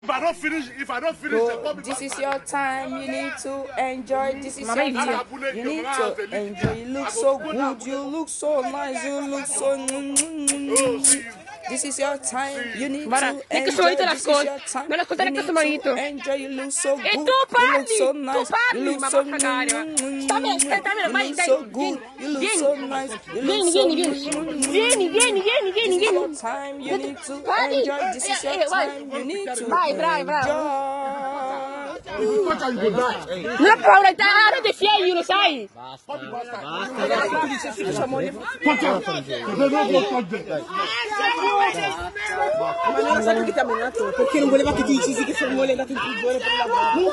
If I don't finish, this is your time. You need to enjoy. This is your time. You need to enjoy. You look so good. You look so nice. You look so. This is your time. You need to enjoy. This is your time. You need to enjoy. You look so good. You look so nice. You look so. You look so good. You look so nice. You look so. This is your time. You need to enjoy. This is your time. You need to enjoy. Non paura, te figlio, lo sai? Perché non voleva che tu dicessi che sono andato in prigione per lavoro.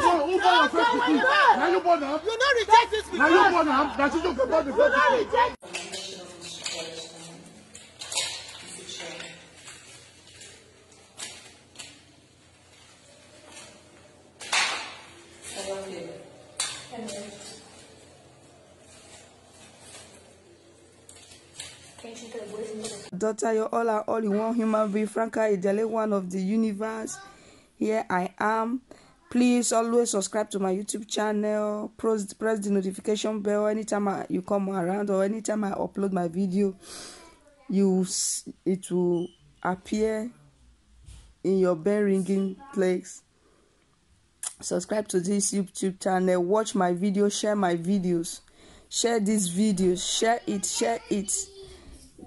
Daughter, you're all in one human being. Franca Idele, one of the universe. Here I am. Please always subscribe to my YouTube channel. Press the notification bell anytime you come around or anytime I upload my video. It will appear in your bell ringing place. Subscribe to this YouTube channel. Watch my videos. Share my videos. Share these videos. Share it.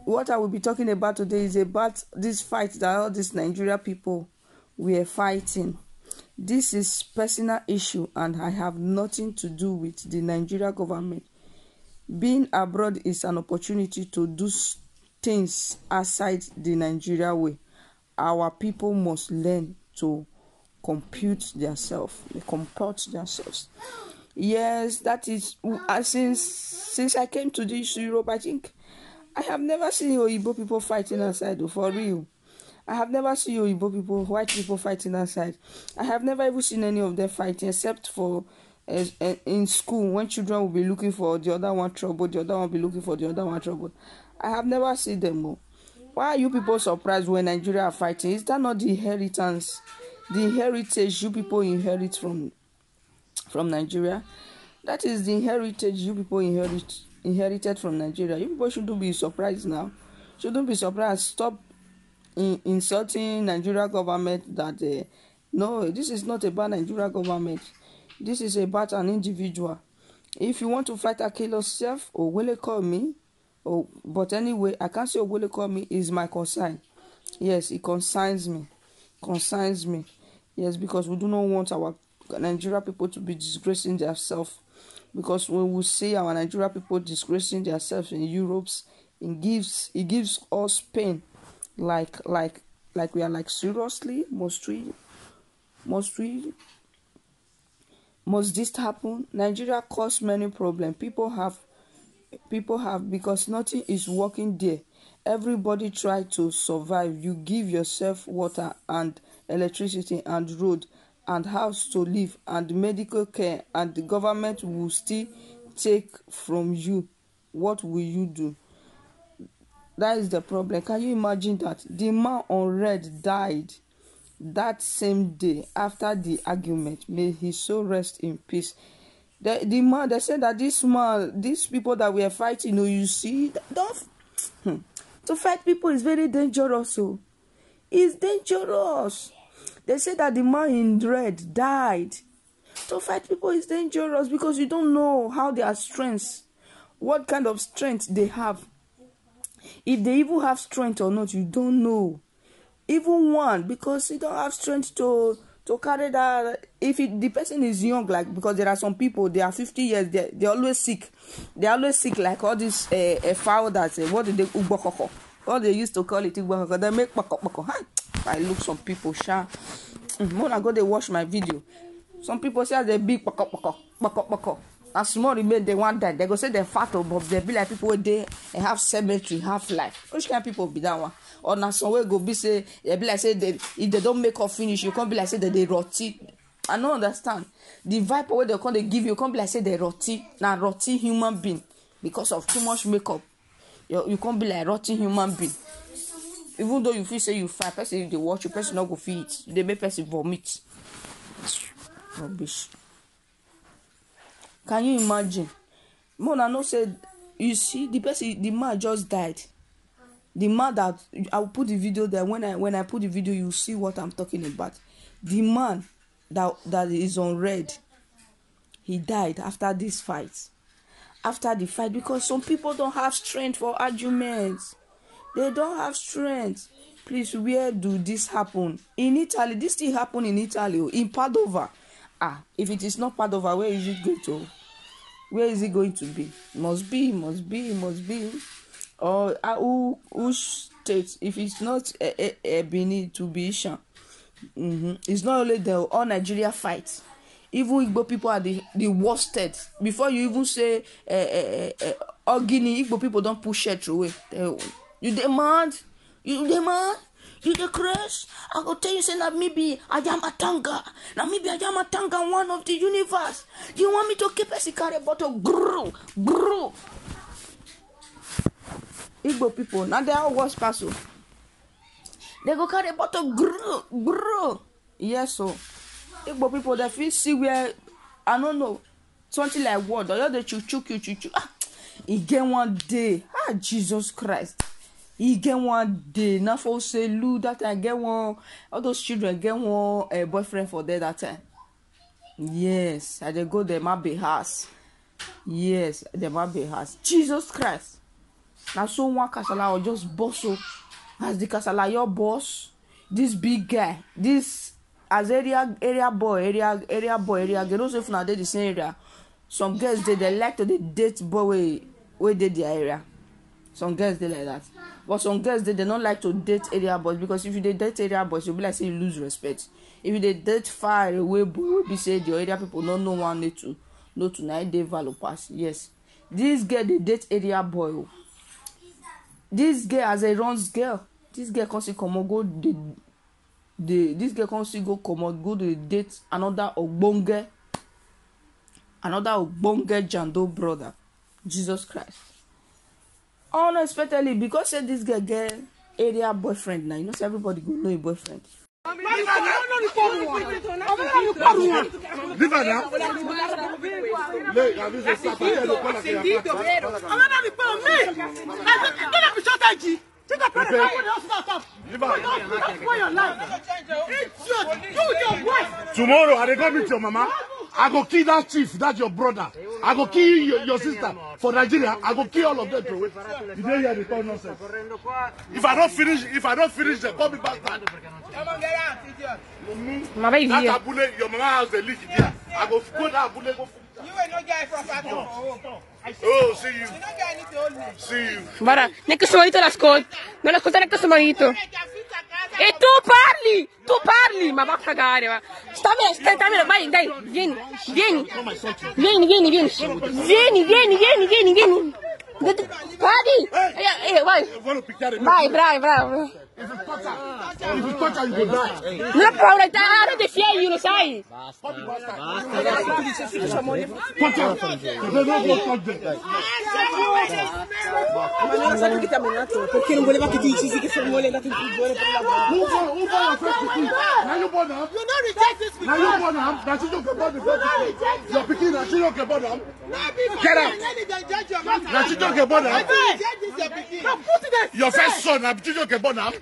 What I will be talking about today is about this fight that all these Nigeria people were fighting. This is personal issue and I have nothing to do with the Nigeria government. Being abroad is an opportunity to do things outside the Nigeria way. Our people must learn to compute themselves. Yes, that is since I came to this Europe, I think I have never seen Oyibo people fighting outside, for real. I have never seen Oyibo people, white people fighting outside. I have never even seen any of them fighting, except for in school, when children will be looking for the other one trouble, the other one will be looking for the other one trouble. I have never seen them. Why are you people surprised when Nigeria are fighting? Is that not the inheritance, the heritage you people inherit from Nigeria? That is the heritage you people inherited from Nigeria. You people shouldn't be surprised now. Shouldn't be surprised. Stop insulting Nigeria government. That no, this is not about Nigeria government. This is about an individual. If you want to fight and kill yourself, or will it call me? But anyway, I can't say will it call me is my concern. Yes, it concerns me. Yes, because we do not want our Nigeria people to be disgracing themselves. Because when we see our Nigeria people disgracing themselves in Europe, it gives us pain. Like we are like, seriously, must this happen? Nigeria caused many problems. People have because nothing is working there. Everybody try to survive. You give yourself water and electricity and road and house to live and medical care, and the government will still take from you. What will you do? That is the problem. Can you imagine that the man on red died that same day after the argument? May his soul rest in peace. The man, they said that these people that we are fighting, you see, to fight people is very dangerous. So it's dangerous. They say that the man in red died. To fight people is dangerous because you don't know how their strengths, what kind of strength they have. If they even have strength or not, you don't know. Even one, because you don't have strength to carry that. If the person is young, like, because there are some people, they are 50 years, they're always sick. They're always sick, like all this fowl that what did they ubokoko? What they used to call it ubokoko. They make boko. I look some people, when I go they watch my video. Some people say they big boko. As small remain they want that. They go say they're fat, but they be like people they have cemetery, half life. Which kind of people be that one? Or now somewhere go be say they be like say if they don't make up finish, you can't be like say that they rotty. I don't understand. The vibe where they can't give you can't be like say they rotty. Now rotty human being because of too much makeup. You can't be like rotty human being. Even though you feel say you fine, person if they watch you, person not go feel it. They make person vomit. Rubbish. Can you imagine? Mona no said, you see, the man just died. The man that I will put the video there. When I put the video, you see what I'm talking about. The man that is on red, he died after this fight. After the fight, because some people don't have strength for arguments. They don't have strength. Please, where do this happen? In Italy, this thing happen in Italy, in Padova. If it is not Padova, where is it going to? Where is it going to be? Must be. Or who state? If it's not Benin, to be Ishan. It's not only the all Nigeria fight. Even Igbo people are the worsted. Before you even say Guinea, Igbo people don't push it away. You demand, you the crash. I go tell you say Namibia, Ayamatanga, one of the universe. You want me to keep a cigarette bottle? Grow. Igbo people, now they are worse person. They go carry a bottle, grow. Yes, so. Igbo people, they feel see where, I don't know, something like what, or they choo. He get one day, Jesus Christ. He get one day, not for say Lou that time, get one, all those children get one boyfriend for there that time. Yes, I they go there, my be house. Yes, they might be house. Jesus Christ. Now so one kasala or just boss as the kasala your boss, this big guy, this as area boy, they don't say if now they the same area. Some girls they like to date boy where they the area. Some girls they like that. But some girls they don't like to date area boys, because if you date area boys, you'll be like say you lose respect. If you date far away boy, will be say the area people don't know one need to know tonight they value pass. Yes. This girl they date area boy. This girl as a runs girl. This girl can see come go this girl can see go to date another ogbonge jando brother. Jesus Christ. Unexpectedly, because say this girl get area boyfriend now. You know, say everybody go know a boyfriend. Leave her now. Tomorrow, I go meet your mama. I go kill that chief, that's your brother. I go kill your sister for Nigeria. I go kill all of them. You don't hear the call nonsense. If I don't finish, they call me bastard. That abule, your mama has the leak there. I go go that abule, go. You ain't no guy from Fatima. Oh, see you. See you. Bara, non è che sono io la ascolto. Non ascoltare che sono io. E tu parli, ma va a cagare, va. Stammi, vai, dai, vieni. Vai. Vai, bravo. If you touch her, you go die. Non ho paura, non ti fiegli, lo sai. Touch her. Perché non voleva che tu dicessi che sono andato in prigione per lavoro? Now you born up. You don't reject this people. Now you born up. Now you don't get born up. You're picking. Now you don't get born up. Get out. Now you don't get born up. Your first son. Now you don't get born up.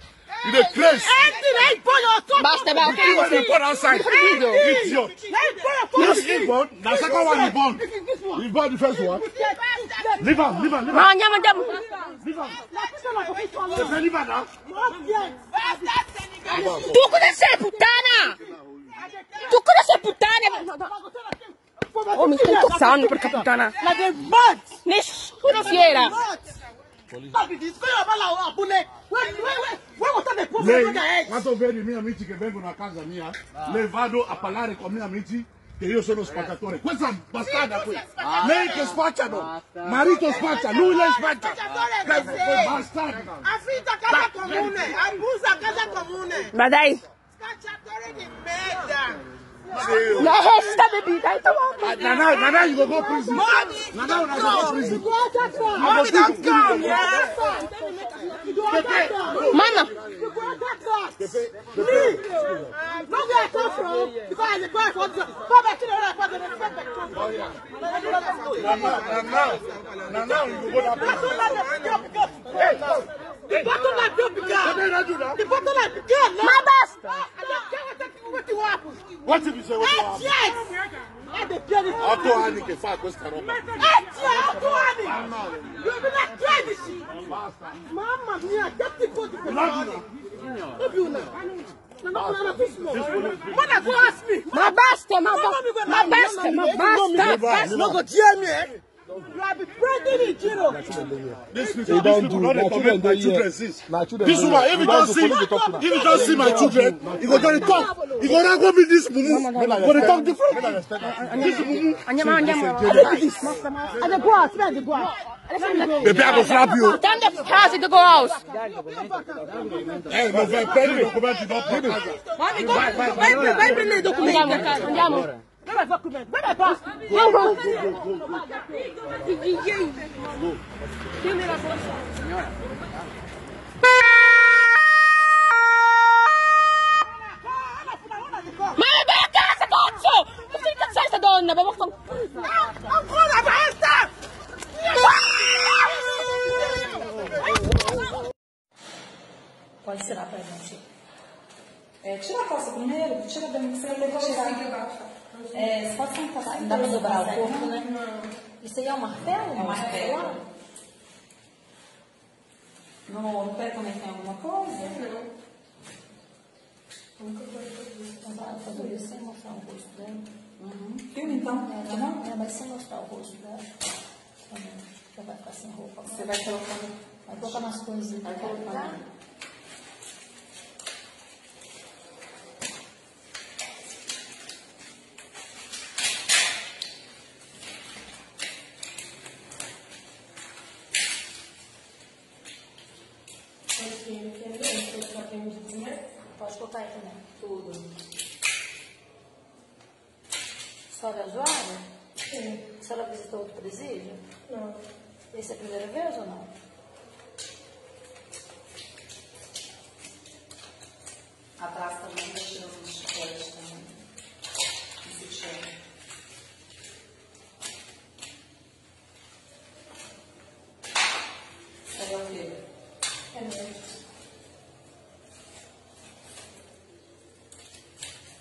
You the place. Basta. You want to born outside. Idiot. You born. Now second one you born. You born the first one. Leave her. Andiamo. Leave her now. Tu cosa sei, puttana? Oh, mi stai incazzando, porca puttana. Nessuno fiera. Lei, quando vedi miei amici che vengono a casa mia, le vado a parlare con i miei amici che io sono spaccatore. Questa è bastarda qui. Lei che spacciano, marito spaccia, lui lei spaccia. Bastardi. Affitto a casa comune, abuso a casa comune. Ma dai. Spacciatore di merda. No, sta bevita, Nana, you go prison. Nana, you go prison. Mana. Please. Not where I come from. Because I go for the go back to the right for the respect. Now you go down. The bottle like you began. The bottle like began. My best. I don't care what you want. What if you say what you want? Yes. Auto Annie can fight with Carol. You be like crazy. Mama mia, get the body. Mother go ask me. My best. No go tear me. You have been pregnant in Jiro. These people don't comment my children. This woman, if you don't see my children, you go to talk. You go to go with this mumu. You go to talk different. This mumu. And the go out, spend the go out. Baby, I go slap you. Tell the house to go out. Hey, my friend, pay me document. You don't pay me. Andiamo. Where my document? Where my pass? Go. Ma vai a casa, cazzo! Ma sei incazzata sta donna? Ancora basta! Quale sarà per noi? C'è la cosa primeiro, c'è la demonstrazione sforza um pouco, dá para dobrar o corpo, né? Isso aí é um martelo? É um martelo. No pé também tem alguma coisa? Não. Vai fazer isso sem mostrar o rosto dela. Filme então? Não, mas sem mostrar o rosto dela. Você vai ficar sem roupa. Você vai colocar nas coisas. Vai colocar. Pode colocar aí também. Tudo. História zoada? Sim. A senhora visitou outro presídio? Não. Essa é a primeira vez ou não? Atrás também deixou uns chicotes também. Esse chão. É o quê? É mesmo.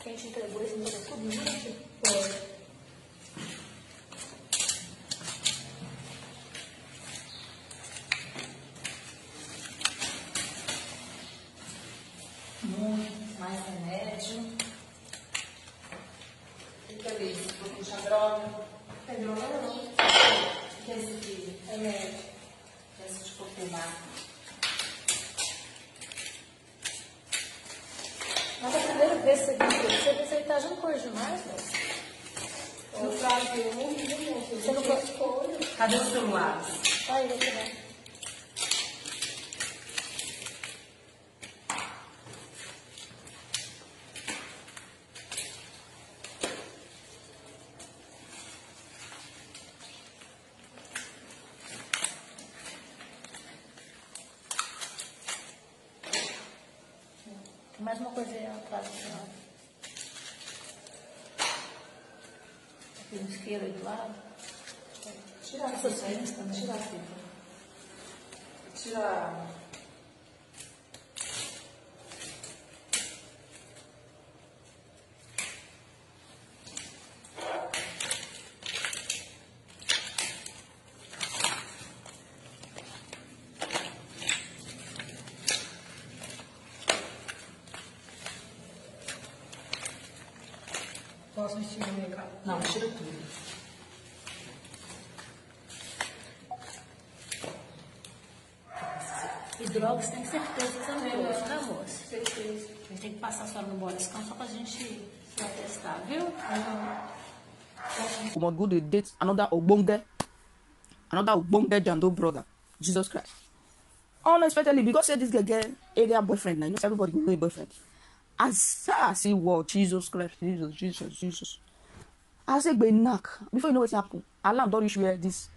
Quem te entregou esse entregou tudo junto? Foi. Muito mais remédio. O que é isso? Um pouquinho de droga. É droga não. O que é esse aqui? Remédio. Esse de confirmar. Mas a primeira vez que você está achando coisa demais, né? Eu trago você não pode. Cadê o celular? Aí, vai pegar. Mais uma coisa aí atrás do final. Aqui no isqueiro aí do lado. Tira a fita também. Tira a fita. Tira. Posso vestir no meu carro? Não, tira tudo. E drogas tem certeza também, né, moça? Certeza. A gente tem que passar a senhora no Boriscão só pra gente se atestar, viu? We must go to date another Ogbonge Jando brother, Jesus Christ. Unexpectedly, because say this girl get area boyfriend, now you know everybody know a boyfriend. As I see, wow, Jesus Christ, Jesus. I say, be knock before you know what's happened. Allah don't reach where this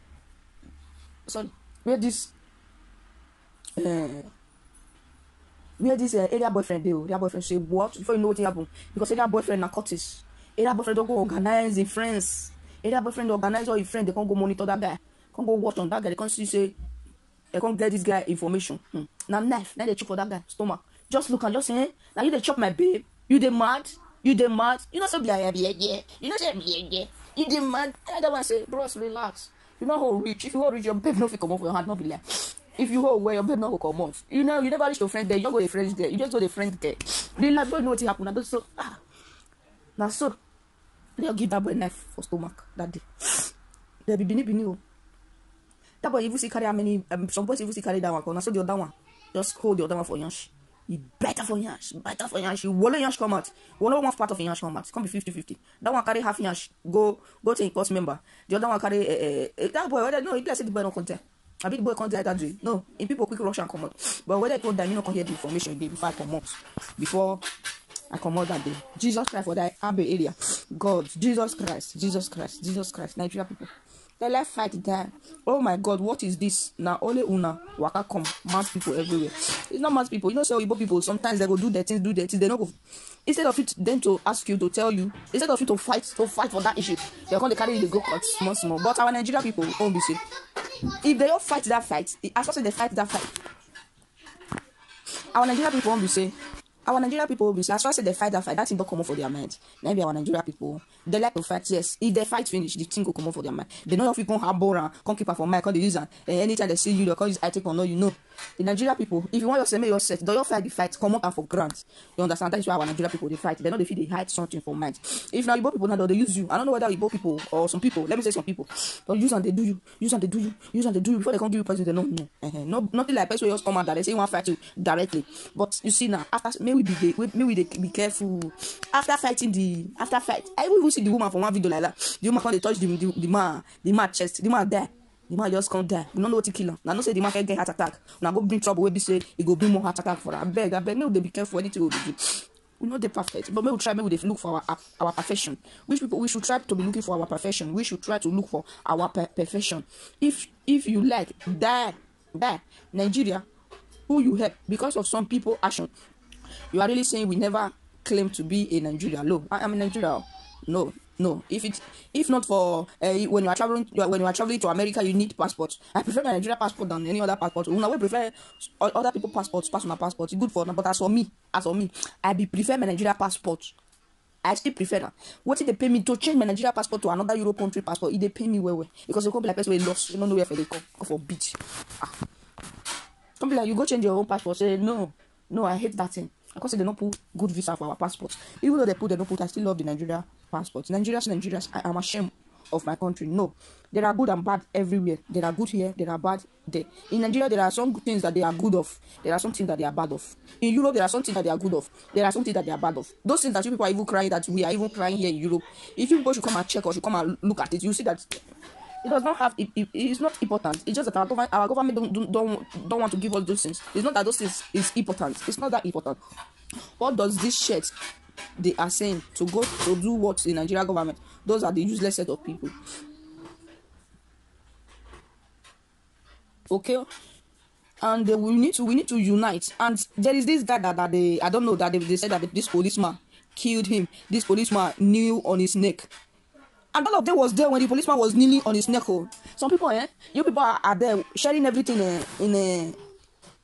where this area boyfriend dey. Area boyfriend say what? Before you know what happen, because area boyfriend na cultist. Area boyfriend don't go organize the friends. Area boyfriend organize all his friends. They can't go monitor that guy. Can't go watch on that guy. They can't see say they can't get this guy information. Now knife. Now they chop for that guy stomach. Just look and just say, now you they chop my babe. You dey mad? You dey mad? You know so yeah. You know say yeah. You dey mad? I don't want to say, bros, relax. You know how rich. If you hold rich, your babe no fit come off your hand, not be like. If you hold where your babe no go come off. You know, you never reach your friend there. You don't go the friends there. You just go the friend there. Relax, don't know what happened. And so now so they'll give that boy a knife for stomach that day. They'll be bini. That boy even see carry how many some boys even see carry that one. Now so the other one just hold the other one for yansh. He better for yansh. You wallow yansh come out. Wallow one part of yansh come out. It can be 50-50. That one carry half yansh. Go to a course member. The other one carry that boy. No, he just said the boy no content. I think the boy can't do that day. No, in people quick rush and come out. But whether I told them you know can hear the information before I come out. Before I come out that day. Jesus Christ for that Abbey area. God, Jesus Christ. Nigeria people. They left fight there. Oh my God, what is this? Now only una waka come mad people everywhere. It's not mad people. You know, so Igbo people sometimes they go do their things. They don't go. Instead of it then to ask you to tell you, instead of you to fight for that issue, they're going to carry the go cut small. But our Nigeria people won't be safe. If they all fight that fight, as I say they fight that fight. Our Nigeria people won't be safe. Our Nigeria people will be as far as they fight that fight, that thing don't come up for their mind. Maybe our Nigeria people, they like to fight, yes. If they fight finish, the thing will come up for their mind. They know if you can't have bora, can't keep her for mind, can't use her. Anytime they see you, they can't use I take or no, you know. The Nigeria people, if you want yourself, make your set, don't you fight the fight, come up and for grant. You understand? That is why our Nigeria people they fight. They know they feel they hide something for mind. If now Igbo people now they use you. I don't know whether Igbo people or some people, let me say some people, don't use and they do you, before they can't give you person, they don't know. No, nothing like person just come out that they say you want to fight you directly. But you see now, after maybe they be careful. After fight, I will see the woman from one video like that. The woman can't touch the man chest, the man there. The man just can't die. You don't know what to kill him. Now, don't say the man can get heart attack. Now, go bring trouble. We say he go bring more heart attack for her. I beg. Maybe they be careful anything we do. We know they're perfect, but maybe we try. Maybe they look for our perfection. Which people we should try to be looking for our perfection. We should try to look for our perfection. If you like die, Nigeria, who you help because of some people action, you are really saying we never claim to be a Nigeria. No, I am in Nigeria. No. If not for when you are traveling to America, you need passport. I prefer my Nigeria passport than any other passport. Una we prefer other people passports, personal passport. It's good for them, but as for me, I prefer my Nigeria passport. I still prefer that. What if they pay me to change my Nigeria passport to another Europe country passport? If they pay me well, because they come be like person we lost. You don't know where they go for beach. Come be like you go change your own passport. Say no, I hate that thing. Because they don't put good visa for our passports. Even though they don't put, I still love the Nigeria passports. Nigerians, I am ashamed of my country. No, there are good and bad everywhere. There are good here, there are bad there. In Nigeria, there are some things that they are good of. There are some things that they are bad of. In Europe, there are some things that they are good of. There are some things that they are bad of. Those things that you people are even crying that we are even crying here in Europe. If you people should come and check or should come and look at it, you see that it does not have. It's not important. It's just that our government don't want to give us those things. It's not that those things is important. It's not that important. What does this shirt they are saying to go to do what in Nigeria government? Those are the useless set of people. Okay, and we need to unite. And there is this guy that they I don't know that they said that this policeman killed him. This policeman kneeled on his neck. And all of them was there when the policeman was kneeling on his neck. Some people, you people are there sharing everything in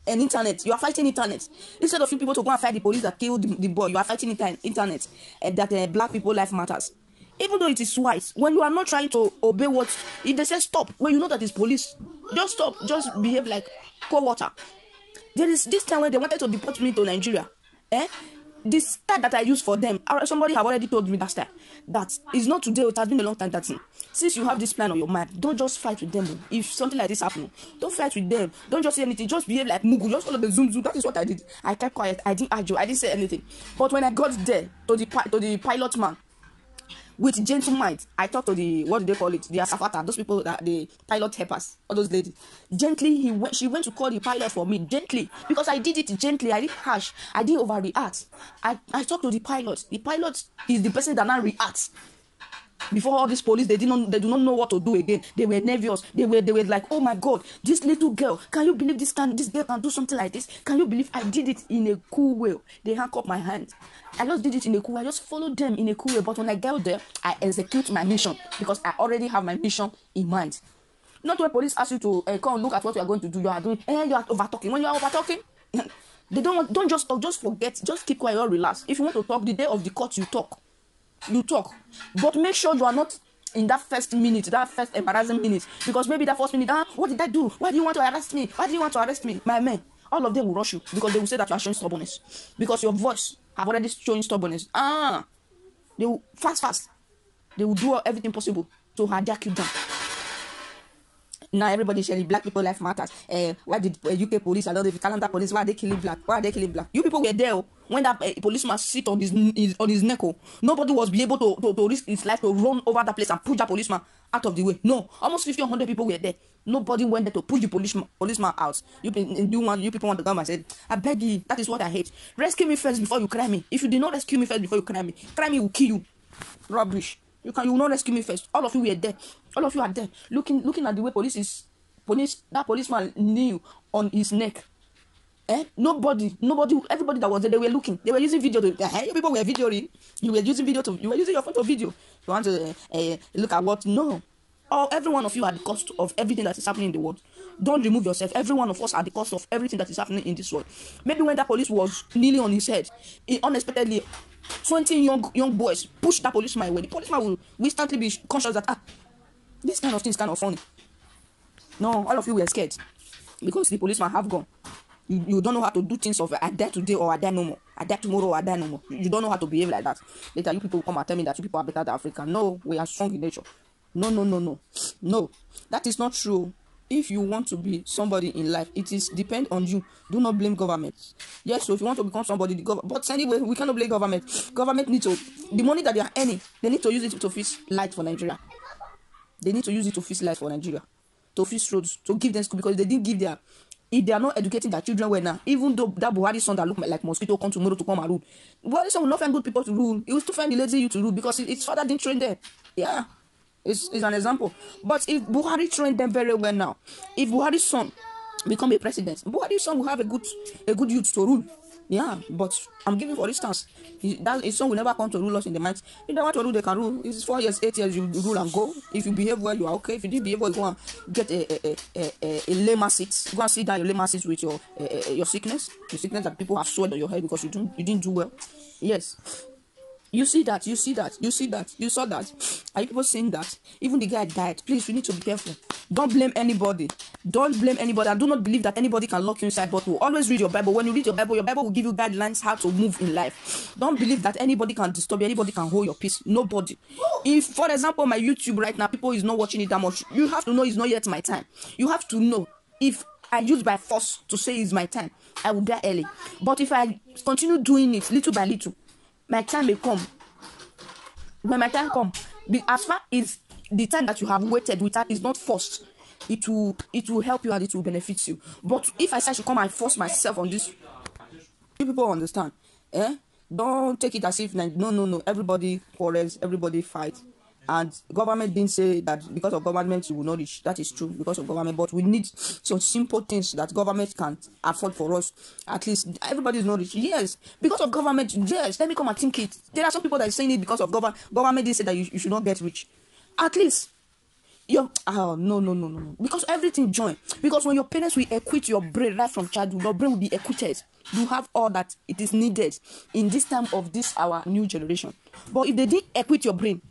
internet. You are fighting internet. Instead of you people to go and fight the police that killed the boy, you are fighting internet. And that black people life matters. Even though it is wise, when you are not trying to obey what if they say stop, when you know that it's police, just stop. Just behave like cold water. There is this time when they wanted to deport me to Nigeria. This style that I use for them, somebody have already told me that style. That is not today, it has been a long time. That since you have this plan on your mind, don't just fight with them. If something like this happens, don't fight with them. Don't just say anything, just behave like Mugu, just follow the zoom. That is what I did. I kept quiet, I didn't argue, I didn't say anything. But when I got there to the pilot man, with gentle mind, I talked to the, what do they call it, the Asafata, those people that the pilot helpers, all those ladies. Gently, she went to call the pilot for me, gently, because I did it gently, I didn't harsh, I didn't overreact. I talked to the pilot. The pilot is the person that now reacts. Before all this police, they do not know what to do again. They were nervous. They were like, oh my God, this little girl, can you believe this girl can do something like this? Can you believe I did it in a cool way? They handcuffed my hand. I just did it in a cool way. I just followed them in a cool way. But when I get there, I execute my mission because I already have my mission in mind. Not when police ask you to come look at what you are going to do. You are doing, you are over talking. When you are over talking, they don't just talk. Just forget. Just keep quiet or relax. If you want to talk, the day of the court, you talk. You talk, but make sure you are not in that first minute, that first embarrassing minute, because maybe that first minute, what did I do? Why do you want to arrest me? Why do you want to arrest me? My man, all of them will rush you because they will say that you are showing stubbornness because your voice have already shown stubbornness. They will fast. They will do everything possible to hijack you down. Now everybody sharing black people life matters. Why did UK police, I don't know if Canada police, why are they killing black? Why are they killing black? You people were there when that policeman sit on his neck. Nobody was be able to risk his life to run over that place and push that policeman out of the way. No, almost 50 or 100 people were there. Nobody went there to push the policeman out. You people want to come and say, I beg you, that is what I hate. Rescue me first before you cry me. If you did not rescue me first before you cry me will kill you. Rubbish. You will not rescue me first. All of you were there. All of you are there. Looking at the way that policeman knew on his neck. Nobody, everybody that was there, they were looking. They were using video to people were videoing. You were using your phone to video. You want to look at what? No. Every one of you are the cost of everything that is happening in the world. Don't remove yourself. Every one of us are the cost of everything that is happening in this world. Maybe when that police was kneeling on his head, unexpectedly 20 young boys push that policeman away. The policeman will instantly be conscious that this kind of thing is kind of funny. No, all of you were scared because the policeman have gone. You don't know how to do things of I die today or I die no more. I die tomorrow or I die no more. You don't know how to behave like that. Later you people come and tell me that you people are better than Africa. No, we are strong in nature. No, that is not true. If you want to be somebody in life, it is depend on you. Do not blame government. Yes, so if you want to become somebody, but anyway, we cannot blame government. Government needs to, the money that they are earning, they need to use it to fix light for Nigeria. They need to use it to fix light for Nigeria, to fix roads, to give them school, because they didn't give if they are not educating their children well now, even though that Buhari son that look like mosquito come tomorrow to come and rule, Buhari son will not find good people to rule. He will still find the lazy you to rule because his father didn't train them. Yeah. It's an example. But if Buhari trained them very well now, if Buhari's son become a president, Buhari's son will have a good youth to rule. Yeah, but I'm giving for instance, his son will never come to rule us in the mind. If they want to rule, they can rule. It's 4 years, 8 years, you rule and go. If you behave well, you are okay. If you didn't behave well, go and get a layman seat. Go and sit down your layman seat with your sickness. The sickness that people have sweat on your head because you didn't do well. Yes. You saw that. Are you people saying that? Even the guy died. Please, we need to be careful. Don't blame anybody. And do not believe that anybody can lock you inside. But we'll always read your Bible. When you read your Bible will give you guidelines how to move in life. Don't believe that anybody can disturb you. Anybody can hold your peace. Nobody. If, for example, my YouTube right now, people is not watching it that much, you have to know it's not yet my time. You have to know if I use by force to say it's my time, I will die early. But if I continue doing it little by little, my time may come. When my time comes, as far as the time that you have waited with that is not forced, it will help you and it will benefit you. But if I say I should come and force myself on this, you people understand? Don't take it as if no. Everybody quarrels, everybody fights. And government didn't say that because of government you will not reach. That is true because of government. But we need some simple things that government can't afford for us. At least everybody is not rich. Yes, because of government. Yes, let me come and think it. There are some people that are saying it because of government. Government didn't say that you should not get rich. At least no. Because everything join. Because when your parents will equip your brain right from childhood, your brain will be equipped. You have all that it is needed in this time of this our new generation. But if they didn't equip your brain,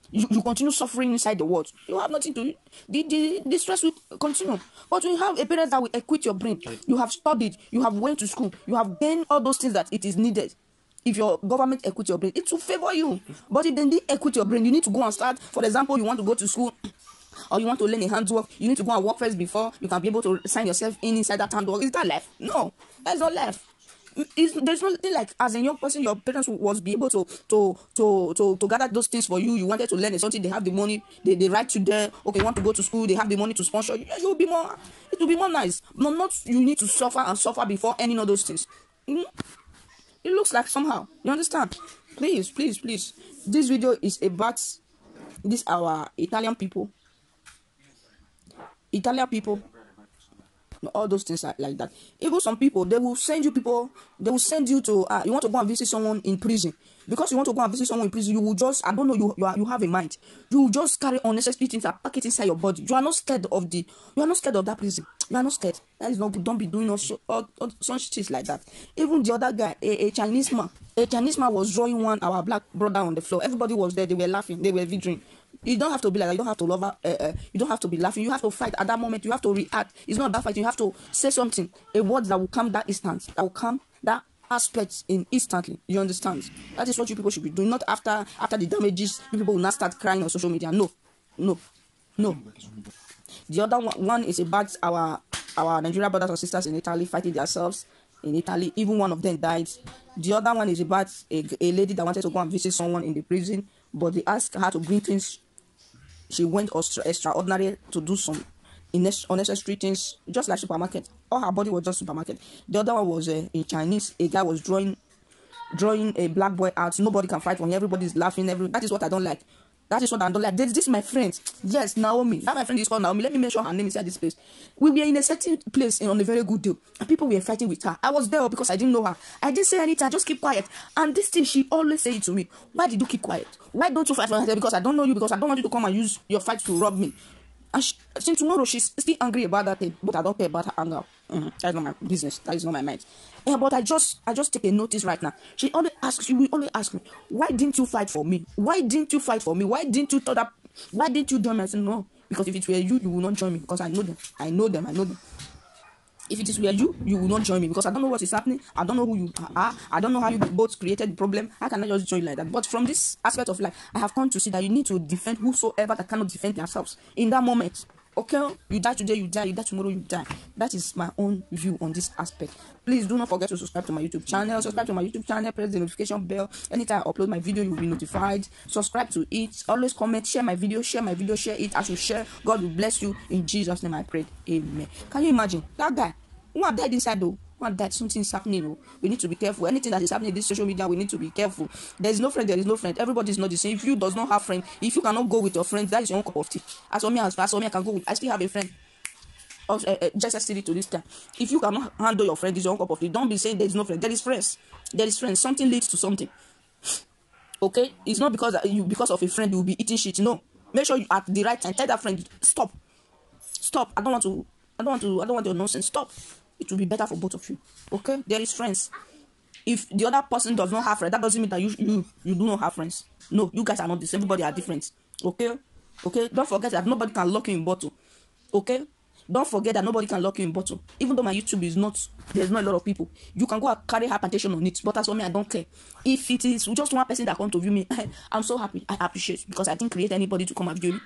you continue suffering inside the world. You have nothing to the stress will continue. But when you have a parent that will equip your brain, you have studied, you have went to school, you have gained all those things that it is needed. If your government equip your brain, it will favor you. But if they didn't equip your brain, you need to go and start. For example, you want to go to school or you want to learn a handwork, you need to go and work first before you can be able to sign yourself inside that handwork. Is that life? No, that's not life. There's nothing like as a young person your parents was be able to gather those things for you. You wanted to learn something, they have the money, they write you there. Okay, you want to go to school, they have the money to sponsor you. It will be more nice. Not you need to suffer before any of those things. It looks like somehow, you understand? Please, this video is about These our Italian people. All those things like that. Even some people, they will send you to you want to go and visit someone in prison. Because you want to go and visit someone in prison, you will just, I don't know, you have a mind. You will just carry unnecessary things and pack it inside your body. You are not scared of that prison. You are not scared. That is not good. Don't be doing all such things like that. Even the other guy, a Chinese man was drawing our black brother on the floor. Everybody was there. They were laughing. They were videoing. You don't have to be like that. You don't have to love her. You don't have to be laughing. You have to fight at that moment. You have to react. It's not about fighting. You have to say something. A word that will calm that instant. That will calm that aspect instantly. You understand? That is what you people should be doing. Not after the damages, you people will not start crying on social media. No. The other one is about our Nigerian brothers and sisters in Italy fighting themselves in Italy. Even one of them died. The other one is about a lady that wanted to go and visit someone in the prison, but they asked her to bring things. She went extraordinary to do some unnecessary things, just like supermarket. All her body was just supermarket. The other one was in Chinese. A guy was drawing a black boy out. Nobody can fight for him. Everybody is laughing. That is what I don't like. This is my friend. Yes, Naomi. That my friend is called Naomi. Let me mention her name inside this place. We were in a certain place on a very good day, and people were fighting with her. I was there because I didn't know her. I didn't say anything. I just keep quiet. And this thing, she always say it to me. Why did you keep quiet? Why don't you fight for her? Because I don't know you. Because I don't want you to come and use your fight to rob me. And since tomorrow, she's still angry about that thing. But I don't care about her anger. That's not my business. That is not my mind. But I just take a notice right now. She will only ask me, why didn't you fight for me? Why didn't you fight for me? Why didn't you why didn't you join me? I said, no. Because if it were you will not join me. Because I know them. If it is were you will not join me. Because I don't know what is happening. I don't know who you are. I don't know how you both created the problem. How can I just join like that? But from this aspect of life, I have come to see that you need to defend whosoever that cannot defend themselves in that moment. Okay, you die today, you die. You die tomorrow, you die. That is my own view on this aspect. Please do not forget to subscribe to my YouTube channel. Press the notification bell. Anytime I upload my video, you will be notified. Subscribe to it. Always comment, share my video, share it. As you share, God will bless you. In Jesus' name I pray. Amen. Can you imagine that guy who had died inside though? That something's happening. We need to be careful. Anything that is happening in this social media, we need to be careful. There is no friend. Everybody is not the same. If you does not have friend, if you cannot go with your friends, that is your own cup of tea. As for me, I can go with. I still have a friend of just study to this time. If you cannot handle your friend, it's your own cup of tea. Don't be saying there is no friend. There is friends. Something leads to something. Okay, it's not because of a friend you will be eating shit. No, make sure you at the right time tell that friend stop. I don't want your nonsense. Stop. It will be better for both of you. Okay? There is friends. If the other person does not have friends, that doesn't mean that you do not have friends. No, you guys are not the same. Everybody are different. Okay? Don't forget that nobody can lock you in bottle. Okay? Don't forget that nobody can lock you in bottle. Even though my YouTube is not, there's not a lot of people. You can go and carry hypertension on it. But as for me, I don't care. If it is just one person that comes to view me, I'm so happy. I appreciate because I didn't create anybody to come and view me.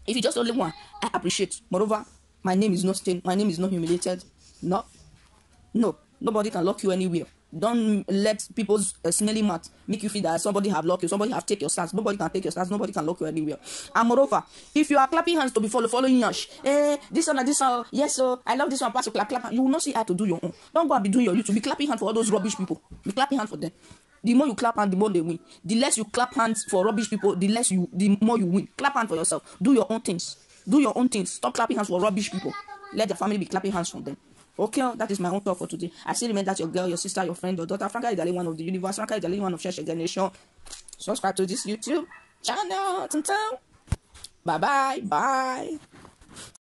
If it's just only one, I appreciate. Moreover, my name is not stained. My name is not humiliated. No, nobody can lock you anywhere. Don't let people's smelly mouth make you feel that somebody have locked you, somebody have take your stance. Nobody can take your stance, nobody can lock you anywhere. And moreover, if you are clapping hands to be following Yash, this one, yes, so I love this one, pass to clap, you will not see how to do your own. Don't go and be doing your YouTube. Be clapping hands for all those rubbish people. Be clapping hands for them. The more you clap hands, the more they win. The less you clap hands for rubbish people, the more you win. Clap hands for yourself. Do your own things. Stop clapping hands for rubbish people. Let the family be clapping hands for them. Okay, that is my own talk for today. I still remember that your girl, your sister, your friend, your daughter, Franca is the only one of the universe. Franca is the only one of Church Generation. Subscribe to this YouTube channel. Bye.